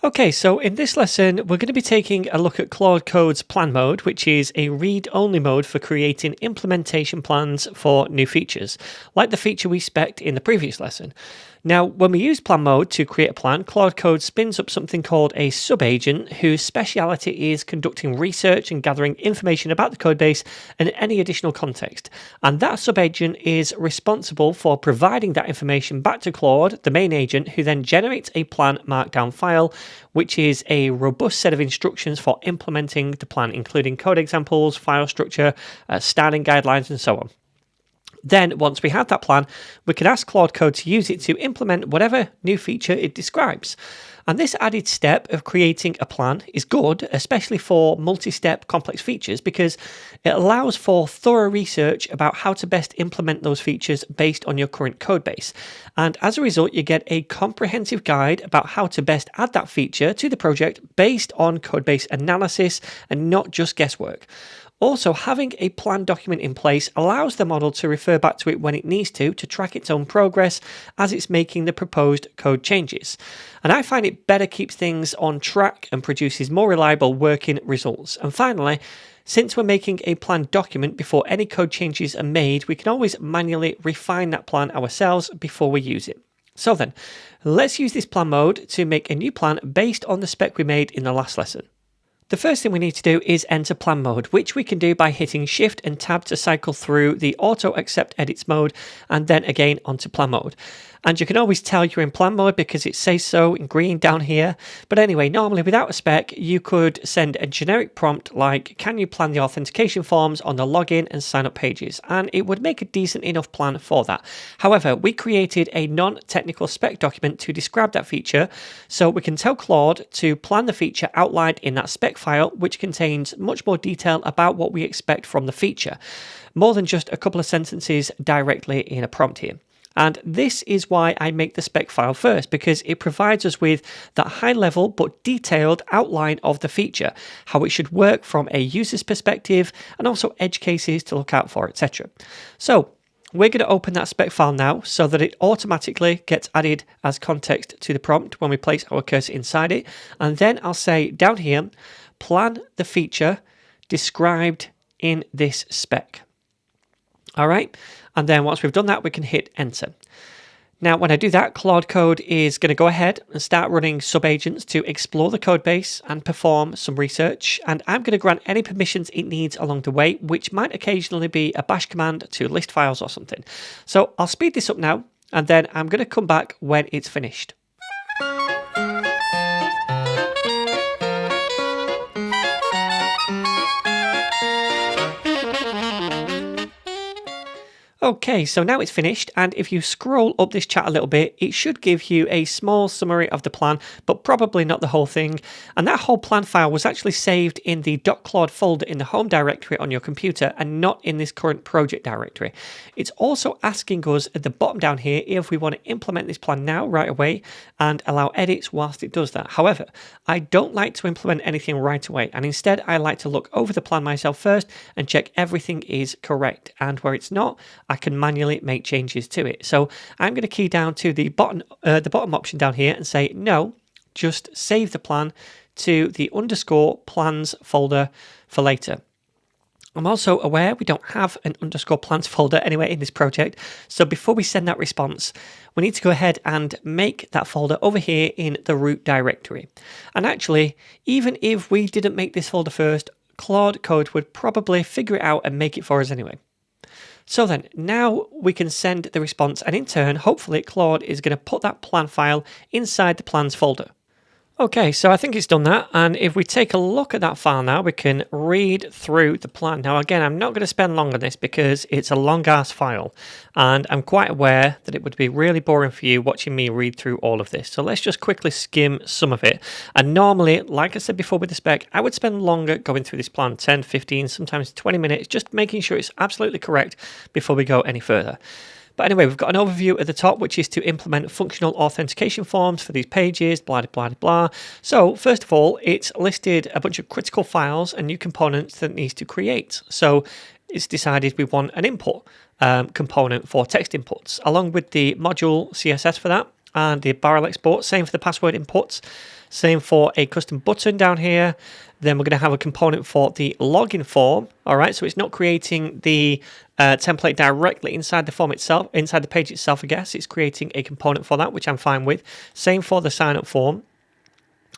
Okay, so in this lesson, we're going to be taking a look at Claude Code's plan mode, which is a read-only mode for creating implementation plans for new features, like the feature we spec'd in the previous lesson. Now, when we use plan mode to create a plan, Claude Code spins up something called a sub-agent, whose speciality is conducting research and gathering information about the codebase and any additional context. And that sub-agent is responsible for providing that information back to Claude, the main agent, who then generates a plan markdown file, which is a robust set of instructions for implementing the plan, including code examples, file structure, styling guidelines, and so on. Then, once we have that plan, we can ask Claude Code to use it to implement whatever new feature it describes. And this added step of creating a plan is good, especially for multi-step complex features, because it allows for thorough research about how to best implement those features based on your current codebase. And as a result, you get a comprehensive guide about how to best add that feature to the project based on codebase analysis and not just guesswork. Also, having a plan document in place allows the model to refer back to it when it needs to track its own progress as it's making the proposed code changes. And I find it better keeps things on track and produces more reliable working results. And finally, since we're making a plan document before any code changes are made, we can always manually refine that plan ourselves before we use it. So then, let's use this plan mode to make a new plan based on the spec we made in the last lesson. The first thing we need to do is enter plan mode, which we can do by hitting Shift and Tab to cycle through the Auto Accept Edits mode and then again onto plan mode. And you can always tell you're in plan mode because it says so in green down here. But anyway, normally without a spec, you could send a generic prompt like, can you plan the authentication forms on the login and sign up pages? And it would make a decent enough plan for that. However, we created a non-technical spec document to describe that feature, so we can tell Claude to plan the feature outlined in that spec file, which contains much more detail about what we expect from the feature, more than just a couple of sentences directly in a prompt here. And this is why I make the spec file first, because it provides us with that high level but detailed outline of the feature, how it should work from a user's perspective, and also edge cases to look out for, etc. So we're going to open that spec file now so that it automatically gets added as context to the prompt when we place our cursor inside it. And then I'll say down here, plan the feature described in this spec. All right. And then once we've done that, we can hit enter. Now, when I do that, Claude Code is going to go ahead and start running sub-agents to explore the code base and perform some research. And I'm going to grant any permissions it needs along the way, which might occasionally be a bash command to list files or something. So I'll speed this up now, and then I'm going to come back when it's finished. Okay, so now it's finished, and if you scroll up this chat a little bit, it should give you a small summary of the plan, but probably not the whole thing. And that whole plan file was actually saved in the .claude folder in the home directory on your computer and not in this current project directory. It's also asking us at the bottom down here if we want to implement this plan now right away and allow edits whilst it does that. However, I don't like to implement anything right away, and instead I like to look over the plan myself first and check everything is correct, and where it's not, I can manually make changes to it. So I'm going to key down to the bottom option down here and say no, just save the plan to the _plans folder for later. I'm also aware we don't have an _plans folder anywhere in this project, so before we send that response, we need to go ahead and make that folder over here in the root directory. And actually, even if we didn't make this folder first, Claude Code would probably figure it out and make it for us anyway. So then, now we can send the response, and in turn, hopefully Claude is going to put that plan file inside the plans folder. Okay, so I think it's done that, and if we take a look at that file now, we can read through the plan. Now again, I'm not going to spend long on this because it's a long-ass file, and I'm quite aware that it would be really boring for you watching me read through all of this. So let's just quickly skim some of it. And normally, like I said before with the spec, I would spend longer going through this plan, 10, 15, sometimes 20 minutes, just making sure it's absolutely correct before we go any further. But anyway, we've got an overview at the top, which is to implement functional authentication forms for these pages, blah, blah, blah. So first of all, it's listed a bunch of critical files and new components that it needs to create. So it's decided we want an import component for text inputs, along with the module CSS for that, and the barrel export. Same for the password inputs. Same for a custom button down here. Then we're going to have a component for the login form. All right, so it's not creating the template directly inside the form itself, inside the page itself, I guess. It's creating a component for that, which I'm fine with. Same for the sign up form.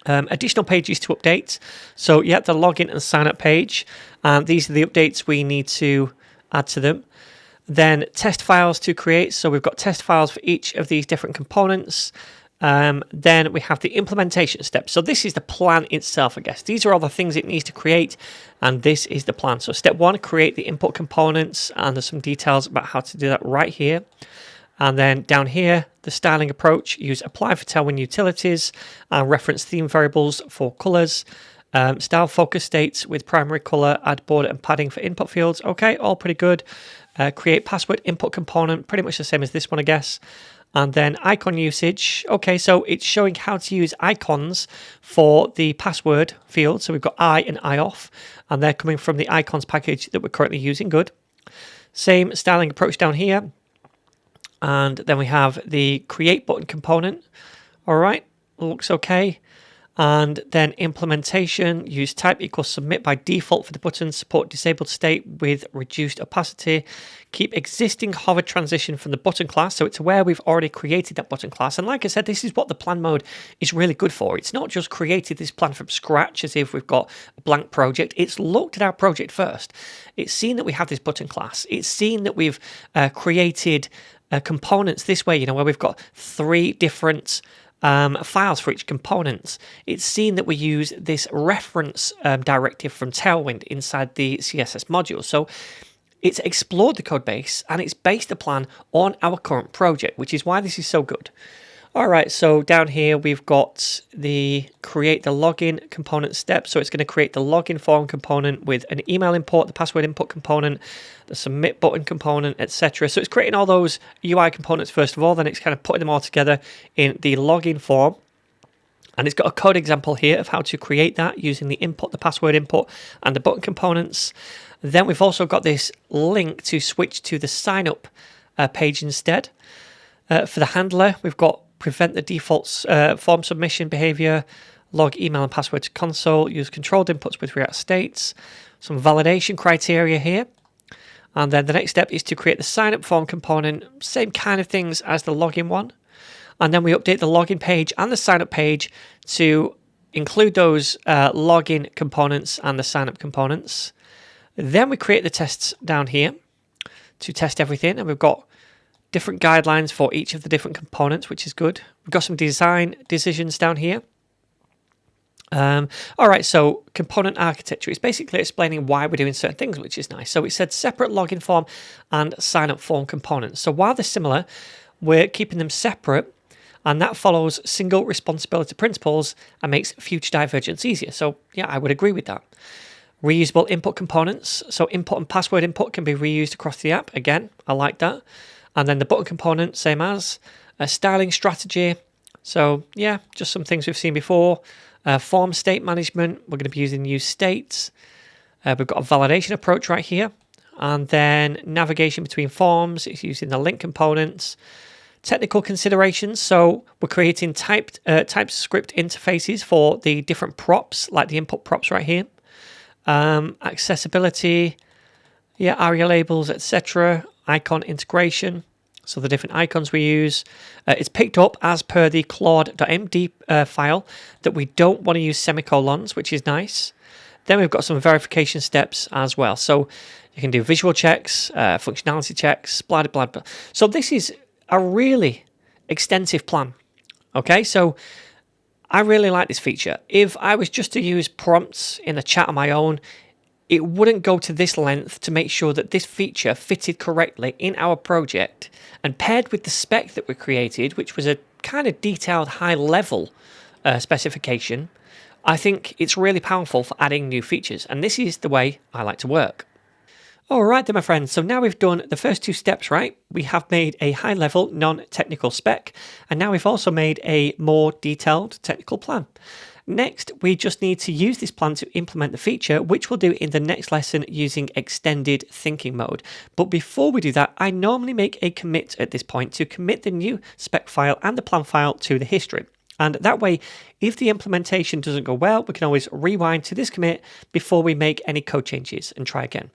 Additional pages to update. So yeah, the login and sign up page. These are the updates we need to add to them. Then test files to create. So we've got test files for each of these different components. Then we have the implementation steps. So this is the plan itself, I guess. These are all the things it needs to create, and this is the plan. So step 1, create the input components, and there's some details about how to do that right here. And then down here, the styling approach, use apply for tailwind utilities, and reference theme variables for colors. Style focus states with primary color, add border and padding for input fields. Okay, all pretty good. Create password input component, pretty much the same as this one, I guess. And then icon usage. Okay, so it's showing how to use icons for the password field. So we've got I and I off, and they're coming from the icons package that we're currently using. Good. Same styling approach down here. And then we have the create button component. All right, looks okay. And then implementation, use type equals submit by default for the button, support disabled state with reduced opacity, keep existing hover transition from the button class. So it's aware we've already created that button class. And like I said, this is what the plan mode is really good for. It's not just created this plan from scratch as if we've got a blank project. It's looked at our project first. It's seen that we have this button class. It's seen that we've created components this way, where we've got 3 different files for each component. It's seen that we use this reference directive from Tailwind inside the CSS module. So it's explored the code base and it's based the plan on our current project, which is why this is so good. All right, so down here we've got the create the login component step. So it's going to create the login form component with an email import, the password input component, the submit button component, etc. So it's creating all those UI components first of all, then it's kind of putting them all together in the login form. And it's got a code example here of how to create that using the input, the password input, and the button components. Then we've also got this link to switch to the sign up page instead. For the handler, we've got prevent the default form submission behavior, log email and password to console, use controlled inputs with React states, some validation criteria here. And then the next step is to create the sign up form component, same kind of things as the login one. And then we update the login page and the sign up page to include those login components and the sign up components. Then we create the tests down here to test everything, and we've got different guidelines for each of the different components, which is good. We've got some design decisions down here. All right, so component architecture is basically explaining why we're doing certain things, which is nice. So it said separate login form and sign up form components. So while they're similar, we're keeping them separate, and that follows single responsibility principles and makes future divergence easier. So yeah, I would agree with that. Reusable input components. So input and password input can be reused across the app. Again, I like that. And then the button component, same as. A styling strategy. So yeah, just some things we've seen before. Form state management, we're going to be using use states. We've got a validation approach right here. And then navigation between forms, it's using the link components. Technical considerations, so we're creating TypeScript interfaces for the different props, like the input props right here. Accessibility, yeah, ARIA labels, etc. Icon integration, so the different icons we use. It's picked up as per the Claude.md file that we don't want to use semicolons, which is nice. Then we've got some verification steps as well. So you can do visual checks, functionality checks, blah, blah, blah. So this is a really extensive plan. Okay, so I really like this feature. If I was just to use prompts in the chat on my own, it wouldn't go to this length to make sure that this feature fitted correctly in our project, and paired with the spec that we created, which was a kind of detailed high-level specification, I think it's really powerful for adding new features, and this is the way I like to work. Alright then my friends, so now we've done the first 2 steps, right? We have made a high-level non-technical spec, and now we've also made a more detailed technical plan. Next, we just need to use this plan to implement the feature, which we'll do in the next lesson using extended thinking mode. But before we do that, I normally make a commit at this point to commit the new spec file and the plan file to the history. And that way, if the implementation doesn't go well, we can always rewind to this commit before we make any code changes and try again.